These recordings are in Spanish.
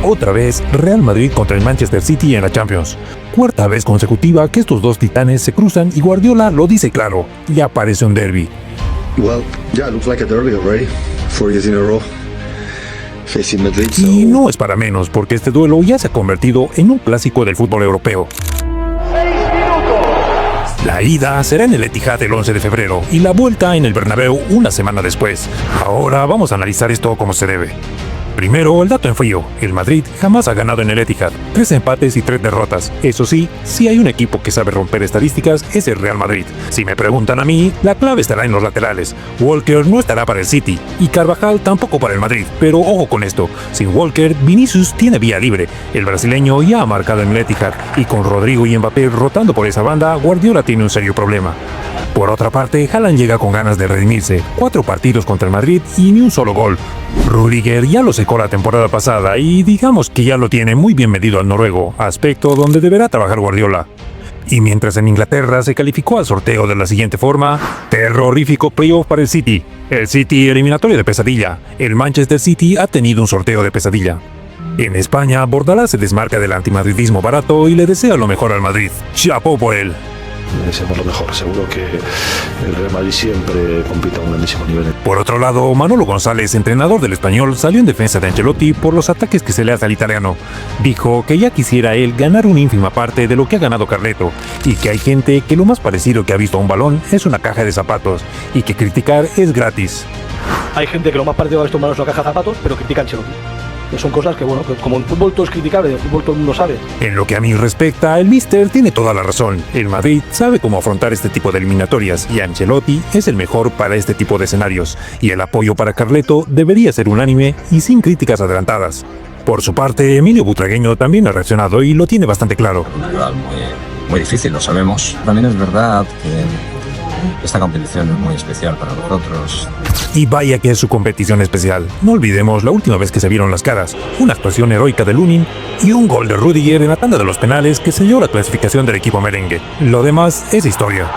Otra vez, Real Madrid contra el Manchester City en la Champions. Cuarta vez consecutiva que estos dos titanes se cruzan y Guardiola lo dice claro, ya parece un derbi. Well, yeah, it looks like a derby already. 4 years in a row. Facing Madrid, so... Y no es para menos, porque este duelo ya se ha convertido en un clásico del fútbol europeo. La ida será en el Etihad el 11 de febrero y la vuelta en el Bernabéu una semana después. Ahora vamos a analizar esto como se debe. Primero, el dato en frío. El Madrid jamás ha ganado en el Etihad. 3 empates y 3 derrotas. Eso sí, si hay un equipo que sabe romper estadísticas, es el Real Madrid. Si me preguntan a mí, la clave estará en los laterales. Walker no estará para el City y Carvajal tampoco para el Madrid. Pero ojo con esto, sin Walker, Vinicius tiene vía libre. El brasileño ya ha marcado en el Etihad y con Rodrigo y Mbappé rotando por esa banda, Guardiola tiene un serio problema. Por otra parte, Haaland llega con ganas de redimirse. 4 partidos contra el Madrid y ni un solo gol. Rüdiger ya lo secó la temporada pasada y digamos que ya lo tiene muy bien medido al noruego, aspecto donde deberá trabajar Guardiola. Y mientras en Inglaterra se calificó al sorteo de la siguiente forma: terrorífico playoff para el City. El City eliminatorio de pesadilla. El Manchester City ha tenido un sorteo de pesadilla. En España, Bordalás se desmarca del antimadridismo barato y le desea lo mejor al Madrid. ¡Chapó por él! Le deseamos lo mejor, seguro que el Real Madrid siempre compite a un grandísimo nivel. Por otro lado, Manolo González, entrenador del Español, salió en defensa de Ancelotti por los ataques que se le hace al italiano. Dijo que ya quisiera él ganar una ínfima parte de lo que ha ganado Carleto, y que hay gente que lo más parecido que ha visto a un balón es una caja de zapatos, y que criticar es gratis. Hay gente que lo más parecido a esto es una caja de zapatos, pero critica a Ancelotti. Son cosas que, bueno, que como en fútbol todo es criticable, en fútbol todo el mundo sabe. En lo que a mí respecta, el míster tiene toda la razón. El Madrid sabe cómo afrontar este tipo de eliminatorias y Ancelotti es el mejor para este tipo de escenarios. Y el apoyo para Carleto debería ser unánime y sin críticas adelantadas. Por su parte, Emilio Butragueño también ha reaccionado y lo tiene bastante claro. Una rival muy difícil, lo sabemos. También es verdad que esta competición es muy especial para nosotros. Y vaya que es su competición especial. No olvidemos la última vez que se vieron las caras, una actuación heroica de Lunin y un gol de Rüdiger en la tanda de los penales que selló la clasificación del equipo merengue. Lo demás es historia.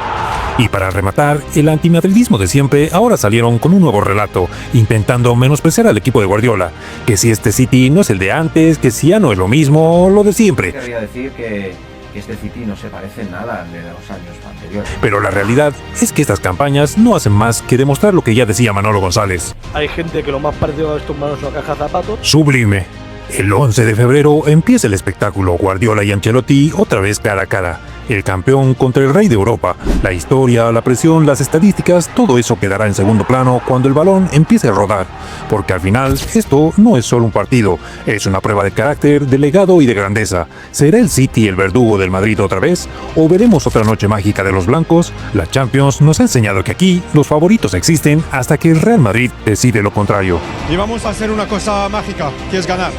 Y para rematar, el antimadridismo de siempre ahora salieron con un nuevo relato, intentando menospreciar al equipo de Guardiola, que si este City no es el de antes, que si ya no es lo mismo, lo de siempre. Querría decir que este City no se parece en nada al de los años anteriores. Pero la realidad es que estas campañas no hacen más que demostrar lo que ya decía Manolo González. Hay gente que lo más parecido a esto es una caja de zapatos. Sublime. El 11 de febrero empieza el espectáculo, Guardiola y Ancelotti otra vez cara a cara. El campeón contra el rey de Europa. La historia, la presión, las estadísticas, todo eso quedará en segundo plano cuando el balón empiece a rodar. Porque al final, esto no es solo un partido, es una prueba de carácter, de legado y de grandeza. ¿Será el City el verdugo del Madrid otra vez? ¿O veremos otra noche mágica de los blancos? La Champions nos ha enseñado que aquí los favoritos existen hasta que el Real Madrid decide lo contrario. Y vamos a hacer una cosa mágica, que es ganar.